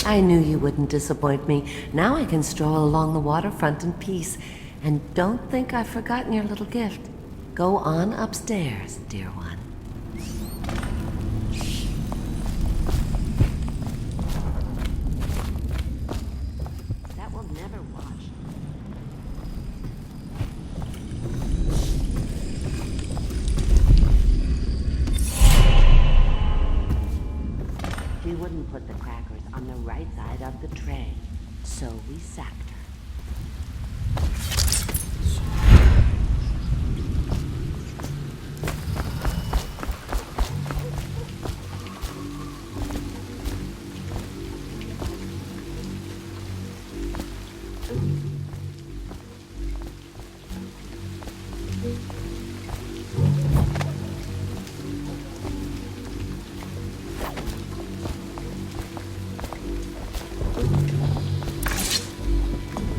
I knew you wouldn't disappoint me. Now I can stroll along the waterfront in peace. And don't think I've forgotten your little gift. Go on upstairs, dear one. That will never wash. She wouldn't put the crackers on the right side of the tray, so we sacked her.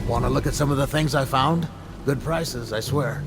Want to look at some of the things I found? Good prices, I swear.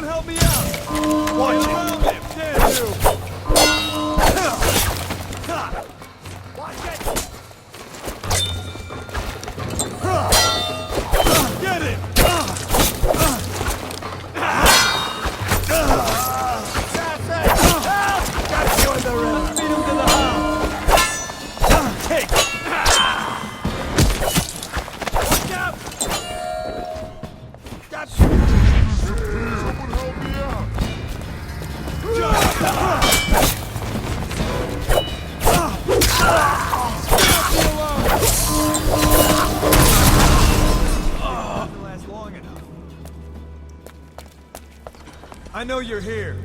Someone help me out! Watch it! Damn you! Watch it! Get it! That's it! Got you in the river! Let's beat him to the house! Take! Watch out! Got you! Someone help me out! Doesn't last long enough. I know you're here.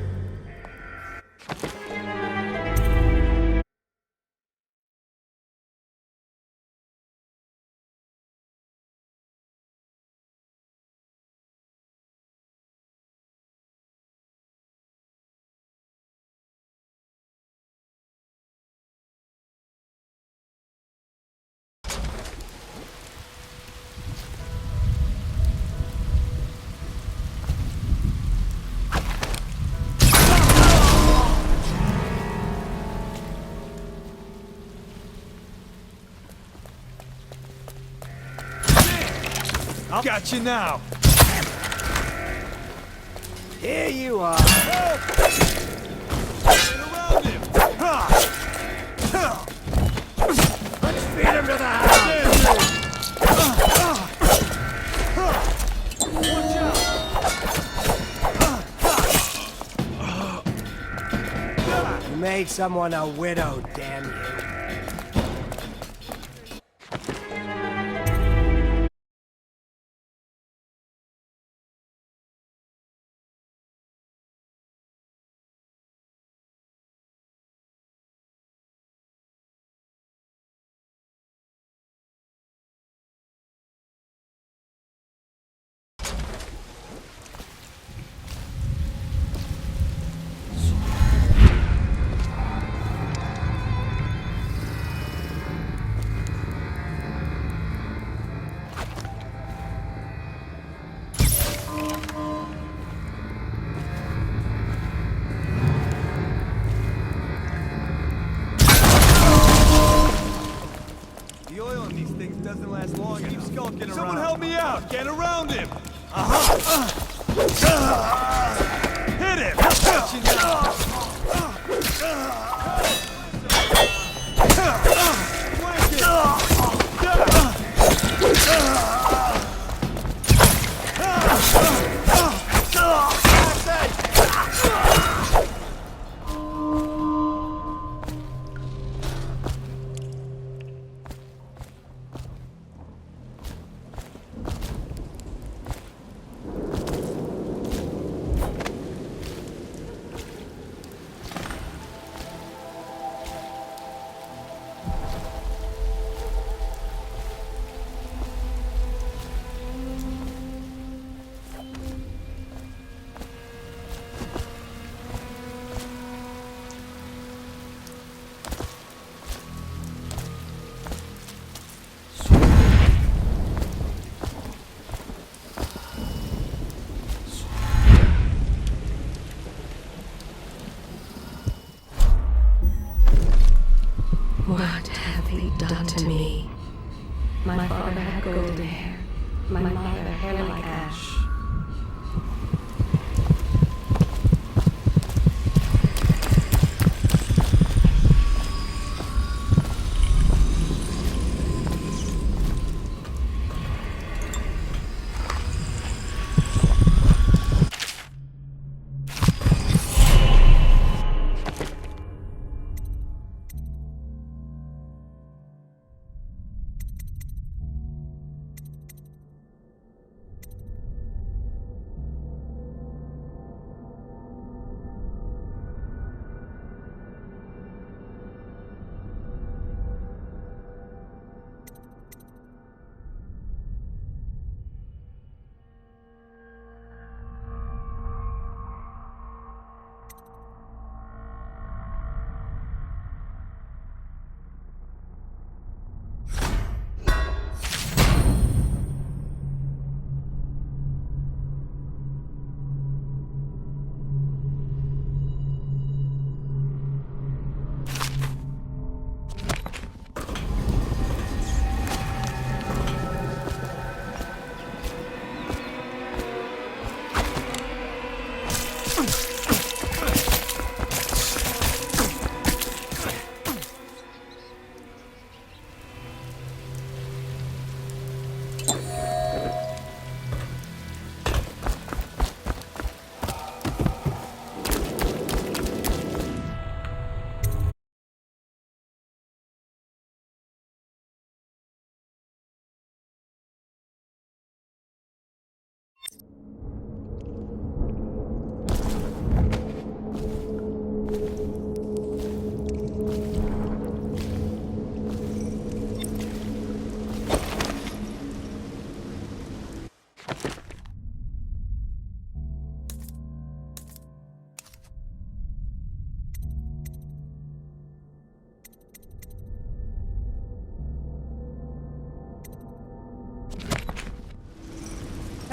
I got you now. Here you are. Get around him. Let's feed him to the house. Watch out. You made someone a widow, damn you. The oil in these things doesn't last long enough. Keep skulking around. Someone help me out! Get around him! Hit him! Got you now! What have you done to me? My father had golden hair. My mother hair like ash.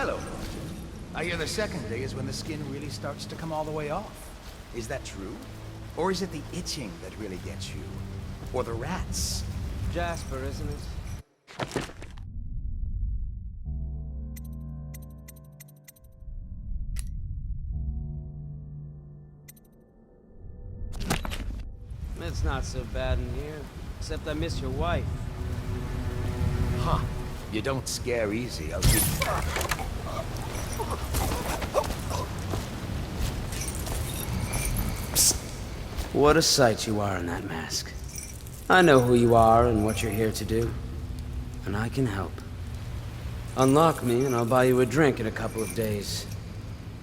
Hello. I hear the second day is when the skin really starts to come all the way off. Is that true? Or is it the itching that really gets you? Or the rats? Jasper, isn't it? It's not so bad in here, except I miss your wife. Huh. You don't scare easy, I'll keep... Psst. What a sight you are in that mask. I know who you are and what you're here to do. And I can help. Unlock me and I'll buy you a drink in a couple of days.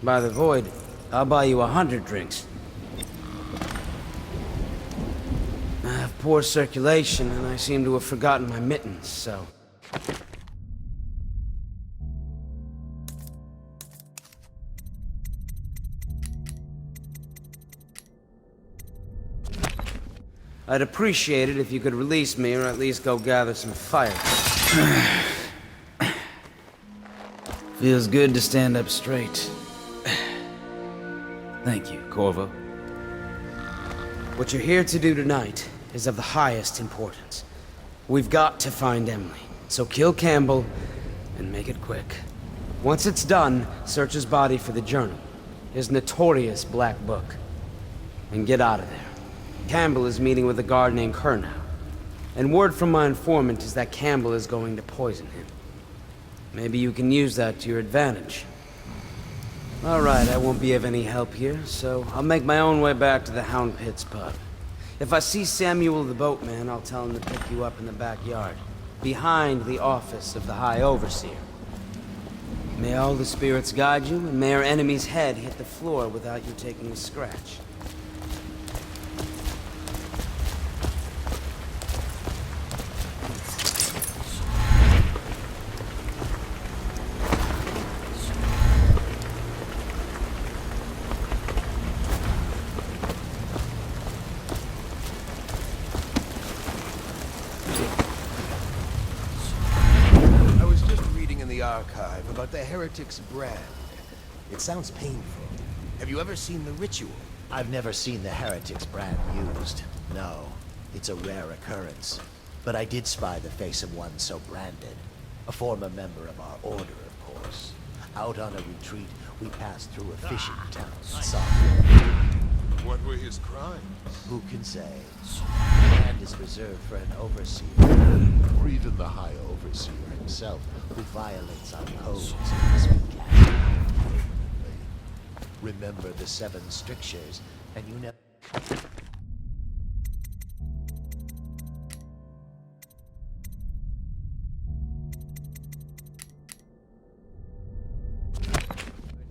By the Void, I'll buy you 100 drinks. I have poor circulation and I seem to have forgotten my mittens, so... I'd appreciate it if you could release me, or at least go gather some fire. Feels good to stand up straight. Thank you, Corvo. What you're here to do tonight is of the highest importance. We've got to find Emily, so kill Campbell and make it quick. Once it's done, search his body for the journal, his notorious black book, and get out of there. Campbell is meeting with a guard named Kernow, and word from my informant is that Campbell is going to poison him. Maybe you can use that to your advantage. All right, I won't be of any help here, so I'll make my own way back to the Hound Pits pub. If I see Samuel the boatman, I'll tell him to pick you up in the backyard, behind the office of the High Overseer. May all the spirits guide you, and may our enemy's head hit the floor without you taking a scratch. Archive about the Heretic's brand. It sounds painful. Have you ever seen the ritual? I've never seen the Heretic's brand used. No, it's a rare occurrence. But I did spy the face of one so branded. A former member of our order, of course. Out on a retreat, we passed through a fishing town and saw him. What were his crimes? Who can say? The land is reserved for an overseer. Or even the High Overseer himself, who violates our codes as we can. Remember the 7 strictures, and you never...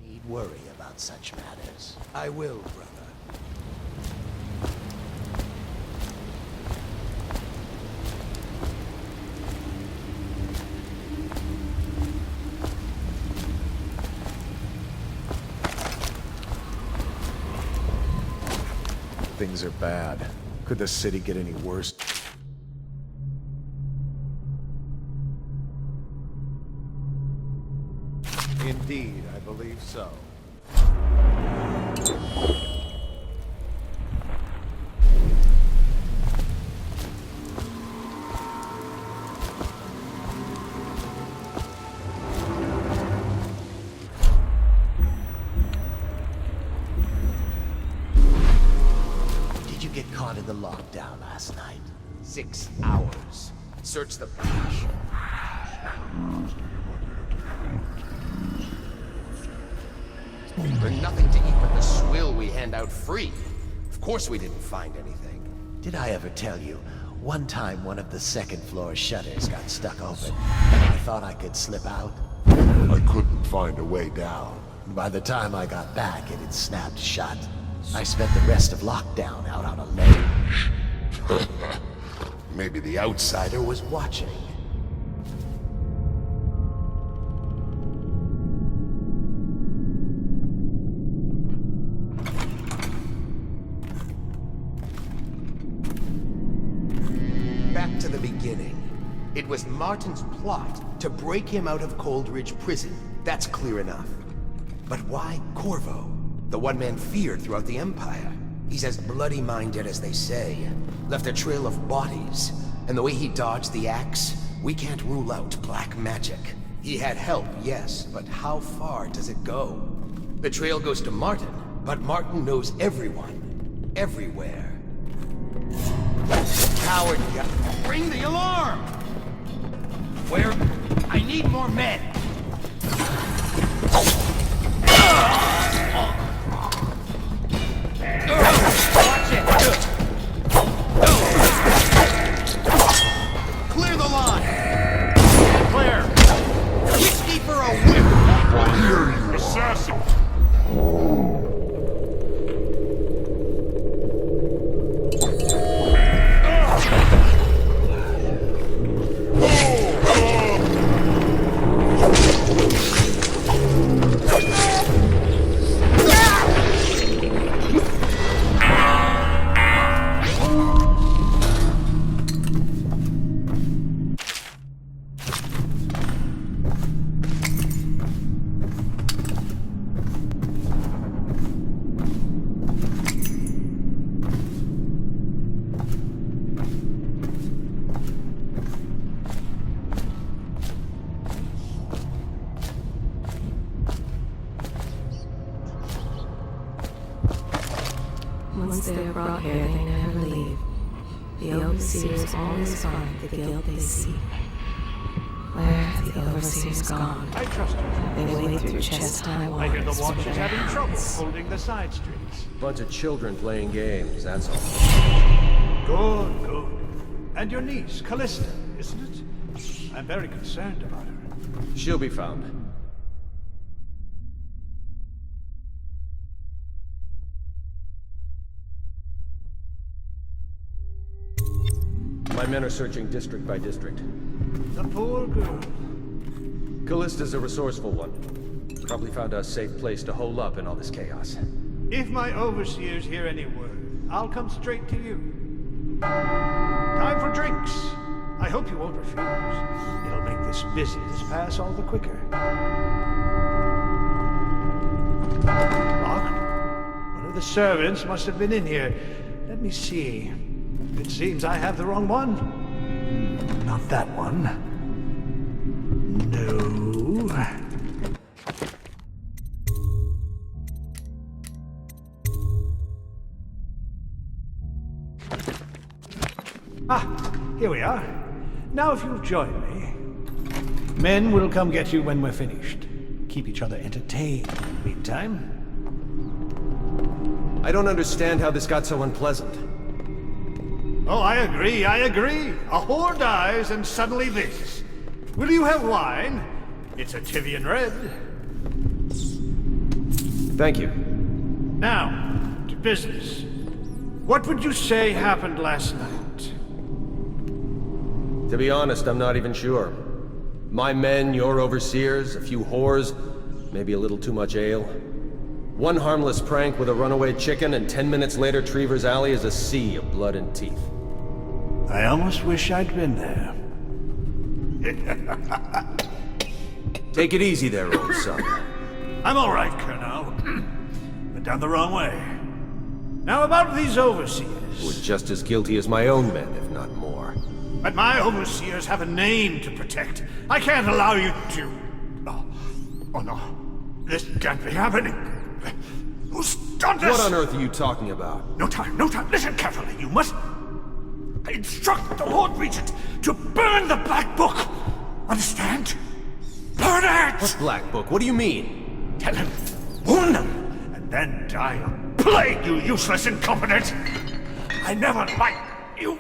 need worry about such matters. I will, brother. Things are bad. Could the city get any worse? Indeed, I believe so. Did you get caught in the lockdown last night? 6 hours. Search the patch. There's nothing to eat but the swill we hand out free. Of course we didn't find anything. Did I ever tell you, one time one of the second floor shutters got stuck open, and I thought I could slip out? I couldn't find a way down. By the time I got back, it had snapped shut. I spent the rest of lockdown out on a lake. Maybe the outsider was Watching. Back to the beginning. It was Martin's plot to break him out of Coldridge Prison. That's clear enough. But why Corvo? The one man feared throughout the Empire. He's as bloody-minded as they say. Left a trail of bodies. And the way he dodged the axe, we can't rule out black magic. He had help, yes, but how far does it go? The trail goes to Martin, but Martin knows everyone. Everywhere. Coward guy. Ring the alarm! Where? I need more men! Watch it! Clear the line! Clear! Whiskey for a whip! Here, you assassin! Once they are brought here, they never leave. The overseers always find the guilt they seek. Where have the overseers gone? I trust you. They wade through chest-high I hear the waters watch with is their having trouble hands. holding the side streets. Bunch of children playing games, that's all. Good, good. And your niece, Callista, isn't it? I'm very concerned about her. She'll be found. My men are searching district by district. The poor girl. Callista's a resourceful one. Probably found a safe place to hole up in all this chaos. If my overseers hear any word, I'll come straight to you. Time for drinks. I hope you won't refuse. It'll make this business pass all the quicker. Locked? One of the servants must have been in here. Let me see. It seems I have the wrong one. Not that one. No. Ah, here we are. Now if you'll join me. Men will come get you when we're finished. Keep each other entertained in the meantime. I don't understand how this got so unpleasant. Oh, I agree, I agree. A whore dies and suddenly this. Will you have wine? It's a Tivian Red. Thank you. Now, to business. What would you say happened last night? To be honest, I'm not even sure. My men, your overseers, a few whores, maybe a little too much ale. One harmless prank with a runaway chicken, and 10 minutes later, Trevor's Alley is a sea of blood and teeth. I almost wish I'd been there. Take it easy there, old son. I'm all right, Colonel. Went down the wrong way. Now about these overseers. Who are just as guilty as my own men, if not more. But my overseers have a name to protect. I can't allow you to... Oh no. This can't be happening. Who's done this? What on earth are you talking about? No time, no time. Listen carefully. You must... instruct the Lord Regent to burn the Black Book. Understand? Burn it! What Black Book? What do you mean? Tell him. Warn them. And then die a plague, you useless incompetent. I never liked you.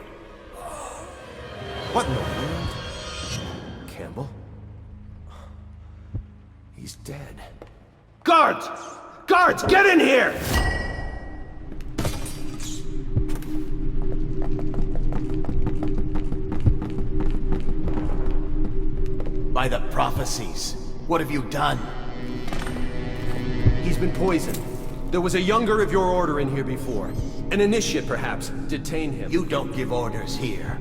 What in the world? Campbell? He's dead. Guards! Guards, get in here! By the prophecies, what have you done? He's been poisoned. There was a younger of your order in here before. An initiate, perhaps. Detain him. You don't give orders here.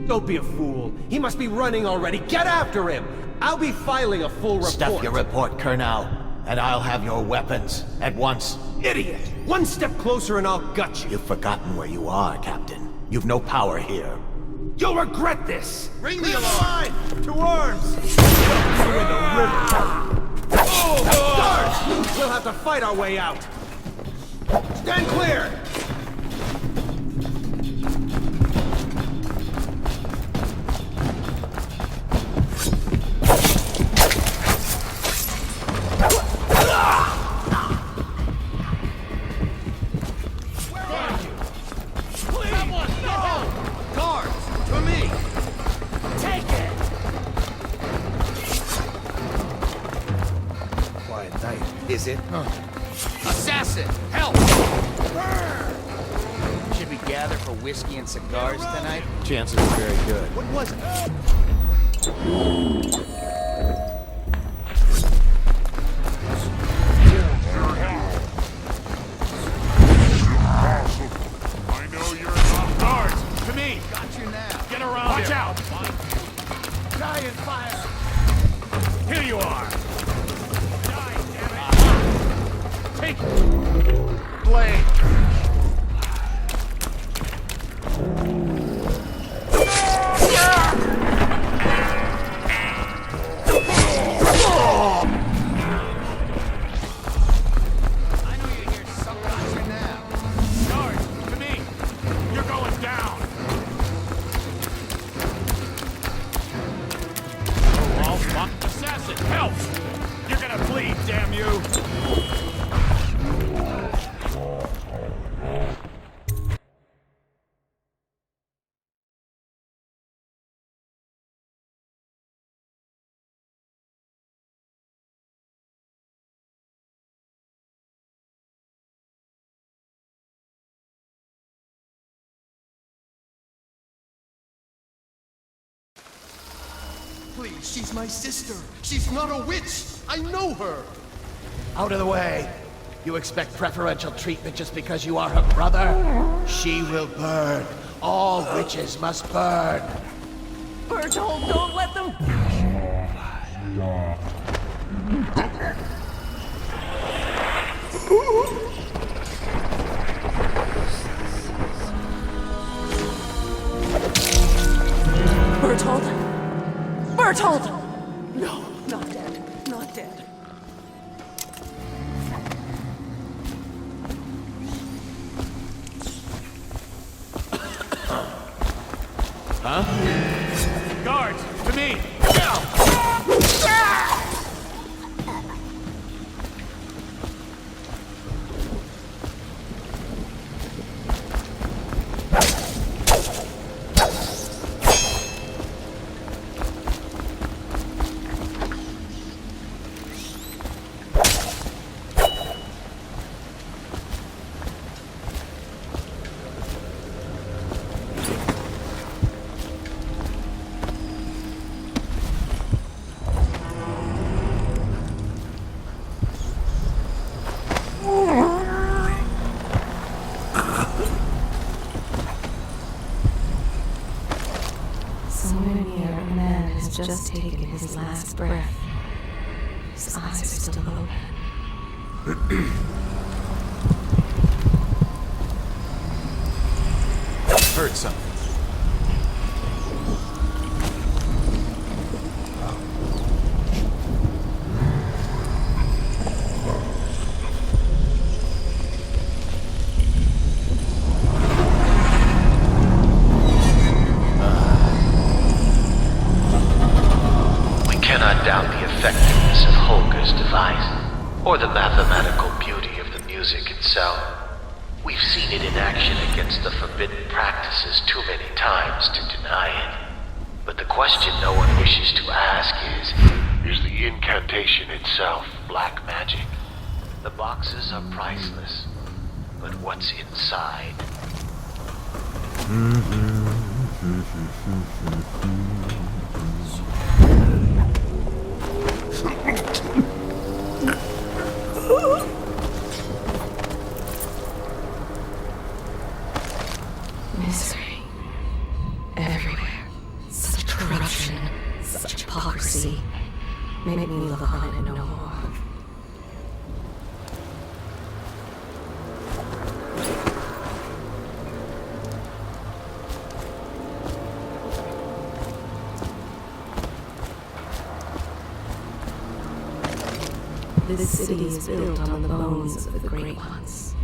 Don't be a fool. He must be running already. Get after him! I'll be filing a full report. Stuff your report, Colonel, and I'll have your weapons at once. Idiot! One step closer and I'll gut you. You've forgotten where you are, Captain. You've no power here. You'll regret this! Ring the alarm! To arms! You in the river! Oh, guards! We'll have to fight our way out! Stand clear! Is it? Assassin! Help! Should we gather for whiskey and cigars tonight? Chances are very good. What was it? I know you're off guards! To me! Got you now. Get around Watch out! Giant fire! Here you are! Take blade. I know you're here somewhere now. Guards, to me. You're going down. Oh, fuck. Assassin, help! You're gonna bleed, damn you! Please, she's my sister. She's not a witch. I know her. Out of the way. You expect preferential treatment just because you are her brother? She will burn. All witches must burn. Bertold, don't let them... Bertold? Bertold! No, not dead. Not dead. Guards, to me! Just taken his last breath. His eyes are still open. Heard something. Or the mathematical beauty of the music itself. We've seen it in action against the forbidden practices too many times to deny it. But the question no one wishes to ask is the incantation itself black magic? The boxes are priceless, but what's inside? Misery everywhere. hypocrisy made me look on it no more. This city is built on the bones of the Great Ones.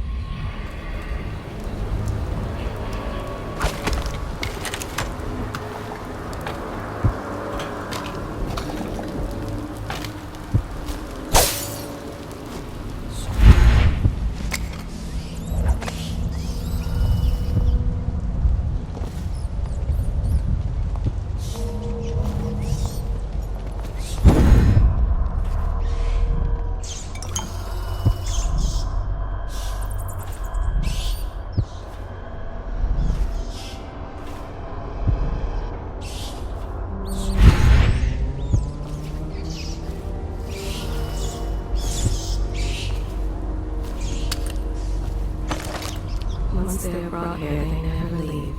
Once they are brought here, they never leave.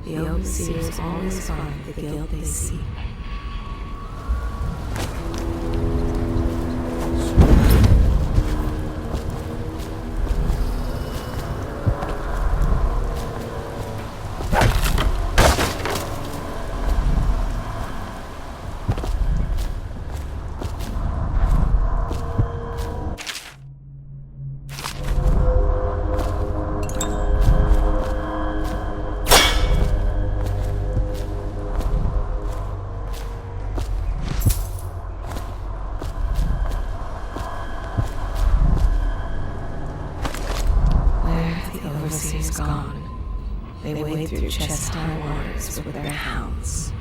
The overseers always find the guilt they seek. Overseers gone. They wade through chest-high waters with their hounds.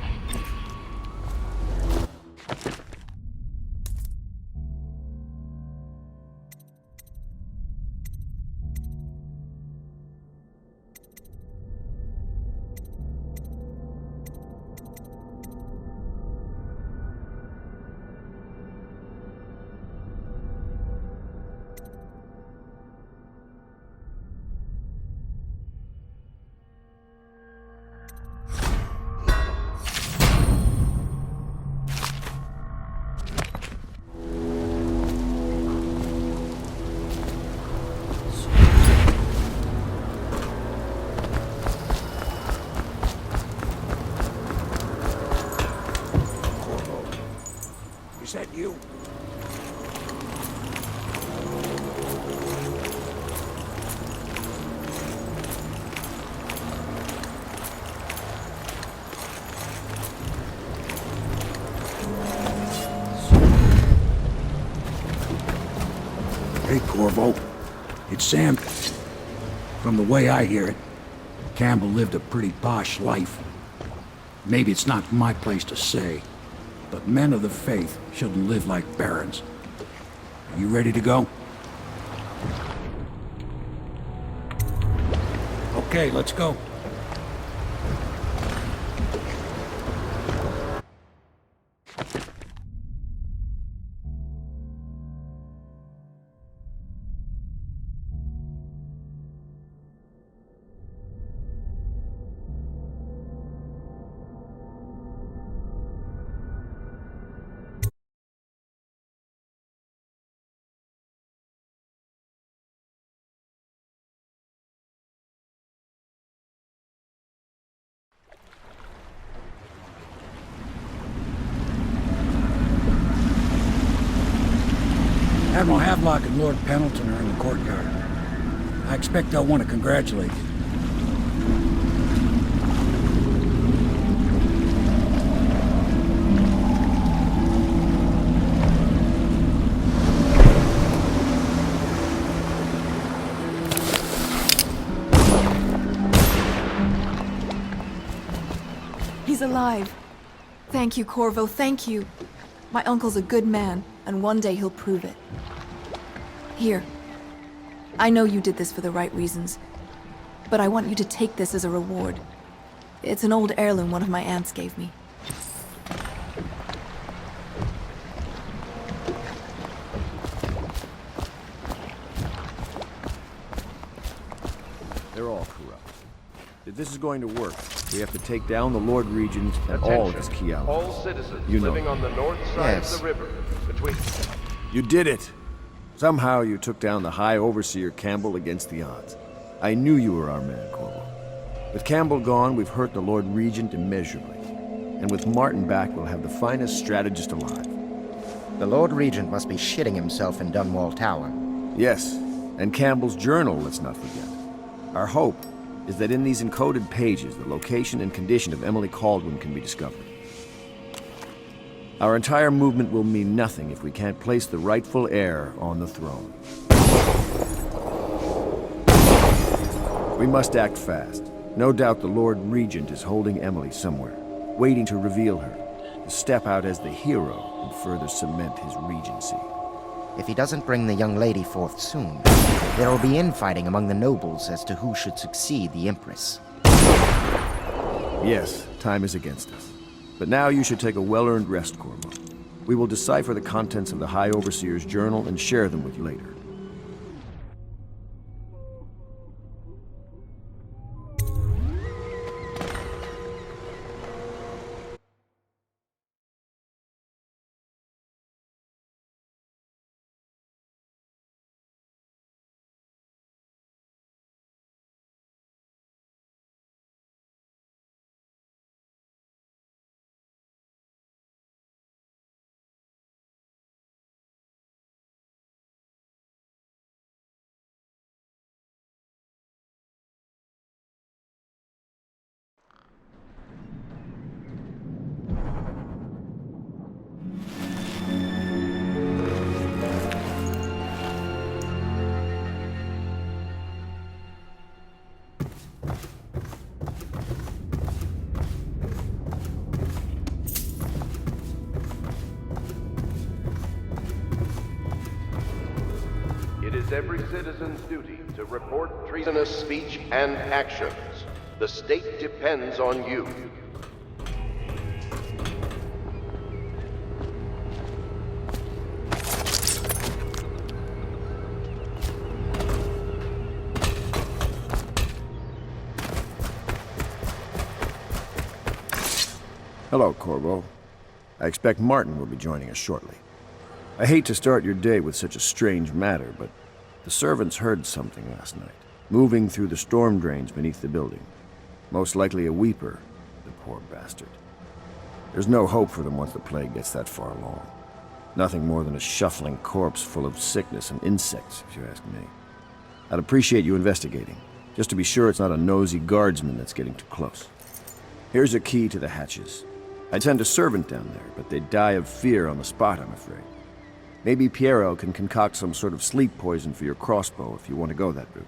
Is that you? Hey, Corvo. It's Sam. From the way I hear it, Campbell lived a pretty posh life. Maybe it's not my place to say, but men of the faith shouldn't live like barons. Are you ready to go? Okay, let's go. Admiral Havelock and Lord Pendleton are in the courtyard. I expect they'll want to congratulate you. He's alive. Thank you, Corvo, thank you. My uncle's a good man, and one day he'll prove it. Here. I know you did this for the right reasons, but I want you to take this as a reward. It's an old heirloom one of my aunts gave me. They're all corrupt. If this is going to work, We have to take down the Lord Regent and all of his key allies. All citizens You know. living on the north side Yes. of the river, between... You did it! Somehow you took down the High Overseer Campbell against the odds. I knew you were our man, Corvo. With Campbell gone, we've hurt the Lord Regent immeasurably. And with Martin back, we'll have the finest strategist alive. The Lord Regent must be shitting himself in Dunwall Tower. Yes, and Campbell's journal, let's not forget. Our hope is that in these encoded pages, the location and condition of Emily Kaldwin can be discovered. Our entire movement will mean nothing if we can't place the rightful heir on the throne. We must act fast. No doubt the Lord Regent is holding Emily somewhere, waiting to reveal her, to step out as the hero and further cement his regency. If he doesn't bring the young lady forth soon, there will be infighting among the nobles as to who should succeed the Empress. Yes, time is against us. But now you should take a well-earned rest, Corvo. We will decipher the contents of the High Overseer's journal and share them with you later. It is every citizen's duty to report treasonous speech and actions. The state depends on you. Hello, Corvo. I expect Martin will be joining us shortly. I hate to start your day with such a strange matter, but the servants heard something last night, moving through the storm drains beneath the building. Most likely a weeper, the poor bastard. There's no hope for them once the plague gets that far along. Nothing more than a shuffling corpse full of sickness and insects, if you ask me. I'd appreciate you investigating, just to be sure it's not a nosy guardsman that's getting too close. Here's a key to the hatches. I'd send a servant down there, but they'd die of fear on the spot, I'm afraid. Maybe Piero can concoct some sort of sleep poison for your crossbow if you want to go that route.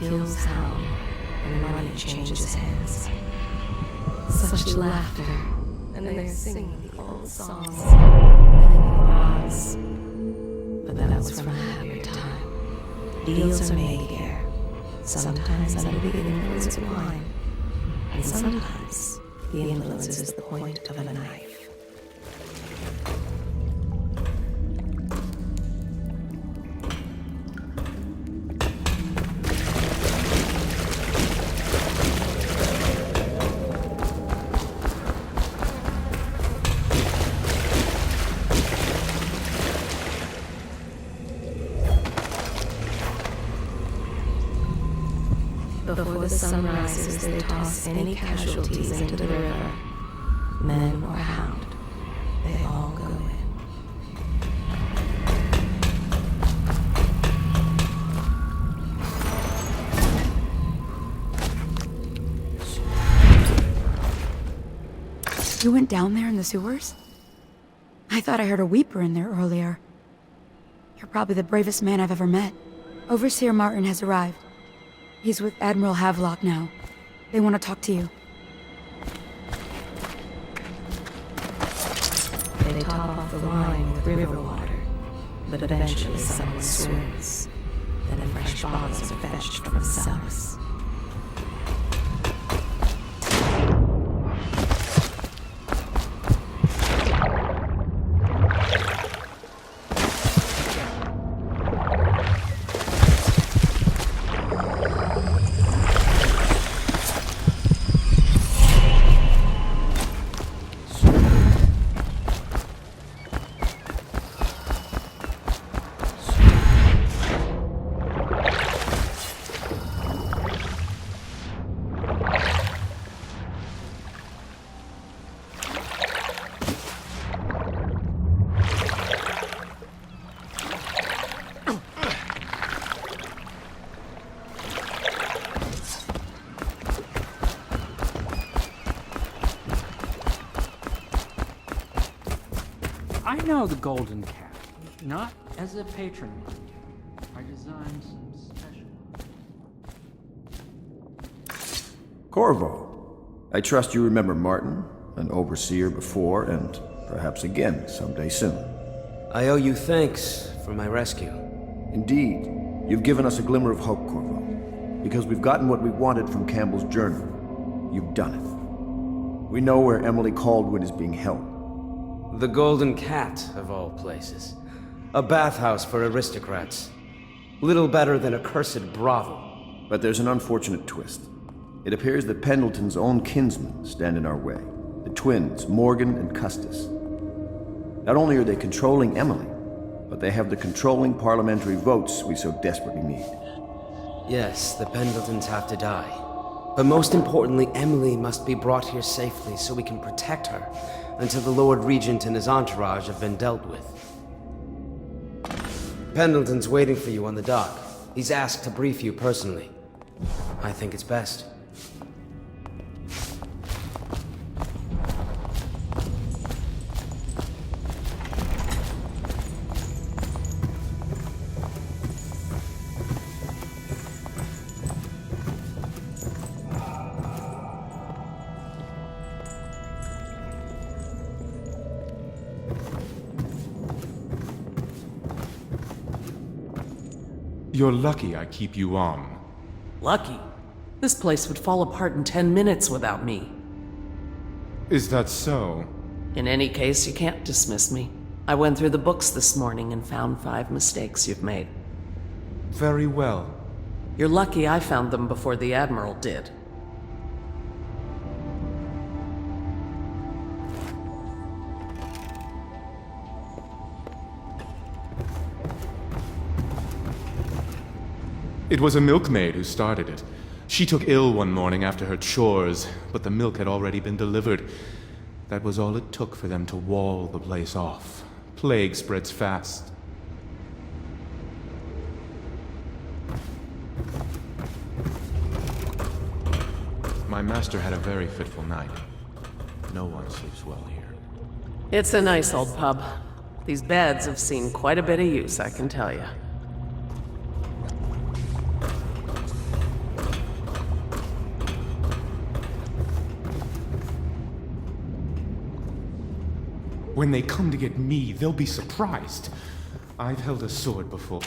kills Hound, and money changes hands. Such laughter, and they're singing the old songs, and odds. But that was from a happier time. Deals are made here, sometimes under the influence of wine, and sometimes the influence is the point of a knife. Before the sun rises, they toss any casualties into the river. Men or hound, they all go in. You went down there in the sewers? I thought I heard a weeper in there earlier. You're probably the bravest man I've ever met. Overseer Martin has arrived. He's with Admiral Havelock now. They want to talk to you. They top off the wine with river water, but eventually someone swims. Then fresh bottles are fetched from the cellars. I know the Golden Cat, not as a patron, mind you. I designed some special... Corvo, I trust you remember Martin, an overseer before, and perhaps again someday soon. I owe you thanks for my rescue. Indeed. You've given us a glimmer of hope, Corvo. Because we've gotten what we wanted from Campbell's journal. You've done it. We know where Emily Caldwin is being held. The Golden Cat, of all places. A bathhouse for aristocrats. Little better than a cursed brothel. But there's an unfortunate twist. It appears that Pendleton's own kinsmen stand in our way. The twins, Morgan and Custis. Not only are they controlling Emily, but they have the controlling parliamentary votes we so desperately need. Yes, the Pendletons have to die. But most importantly, Emily must be brought here safely so we can protect her until the Lord Regent and his entourage have been dealt with. Pendleton's waiting for you on the dock. He's asked to brief you personally. I think it's best. You're lucky I keep you on. Lucky? This place would fall apart in 10 minutes without me. Is that so? In any case, you can't dismiss me. I went through the books this morning and found 5 mistakes you've made. Very well. You're lucky I found them before the Admiral did. It was a milkmaid who started it. She took ill one morning after her chores, but the milk had already been delivered. That was all it took for them to wall the place off. Plague spreads fast. My master had a very fitful night. No one sleeps well here. It's a nice old pub. These beds have seen quite a bit of use, I can tell you. When they come to get me, they'll be surprised. I've held a sword before.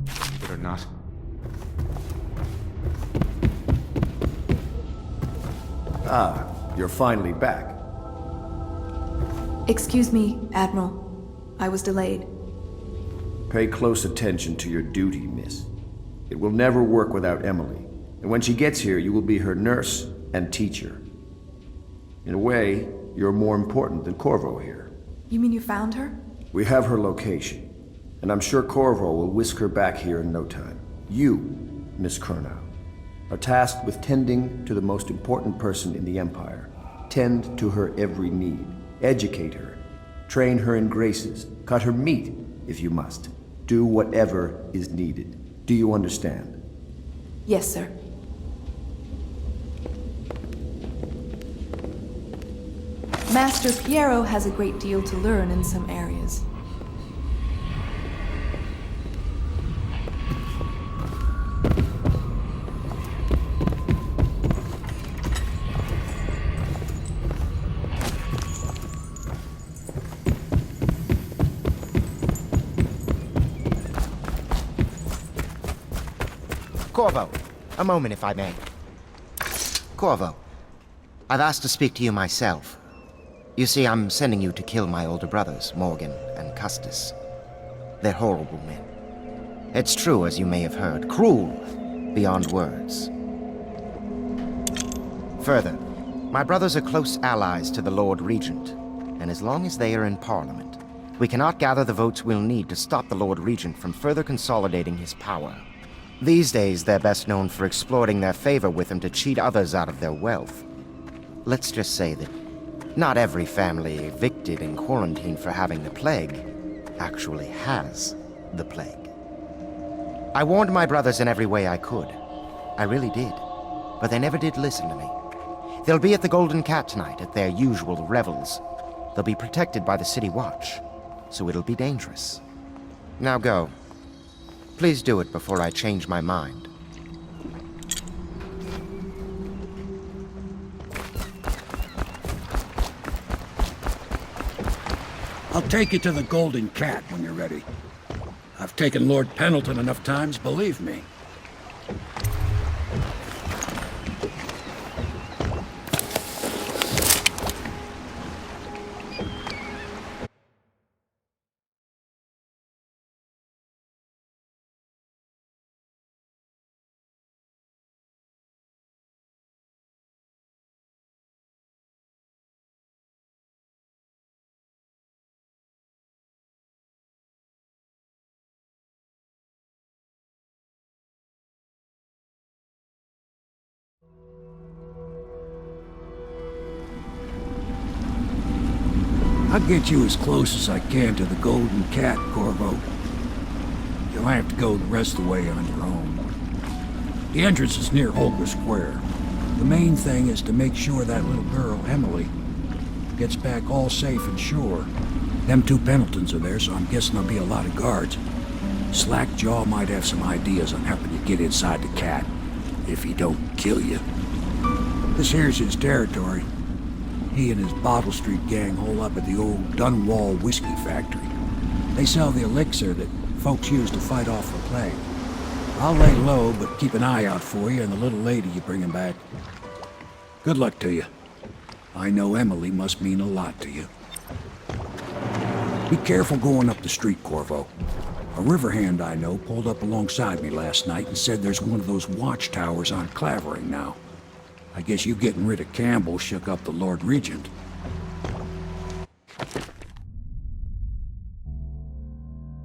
Believe it or not. Ah, you're finally back. Excuse me, Admiral. I was delayed. Pay close attention to your duty, miss. It will never work without Emily, and when she gets here, you will be her nurse and teacher. In a way, you're more important than Corvo here. You mean you found her? We have her location, and I'm sure Corvo will whisk her back here in no time. You, Miss Kurnow, are tasked with tending to the most important person in the Empire. Tend to her every need. Educate her. Train her in graces. Cut her meat, if you must. Do whatever is needed. Do you understand? Yes, sir. Master Piero has a great deal to learn in some areas. Corvo, a moment if I may. Corvo, I've asked to speak to you myself. You see, I'm sending you to kill my older brothers, Morgan and Custis. They're horrible men. It's true, as you may have heard, cruel beyond words. Further, my brothers are close allies to the Lord Regent, and as long as they are in Parliament, we cannot gather the votes we'll need to stop the Lord Regent from further consolidating his power. These days, they're best known for exploiting their favor with him to cheat others out of their wealth. Let's just say that not every family evicted and quarantined for having the plague actually has the plague. I warned my brothers in every way I could. I really did. But they never did listen to me. They'll be at the Golden Cat tonight at their usual revels. They'll be protected by the City Watch, so it'll be dangerous. Now go. Please do it before I change my mind. I'll take you to the Golden Cat when you're ready. I've taken Lord Pendleton enough times, believe me. I'll get you as close as I can to the Golden Cat, Corvo. You'll have to go the rest of the way on your own. The entrance is near Holger Square. The main thing is to make sure that little girl, Emily, gets back all safe and sure. Them two Pendletons are there, so I'm guessing there'll be a lot of guards. Slackjaw might have some ideas on helping you get inside the cat, if he don't kill you. This here's his territory. He and his Bottle Street gang hole up at the old Dunwall whiskey factory. They sell the elixir that folks use to fight off the plague. I'll lay low, but keep an eye out for you and the little lady you bring him back. Good luck to you. I know Emily must mean a lot to you. Be careful going up the street, Corvo. A river hand I know pulled up alongside me last night and said there's one of those watchtowers on Clavering now. I guess you getting rid of Campbell shook up the Lord Regent.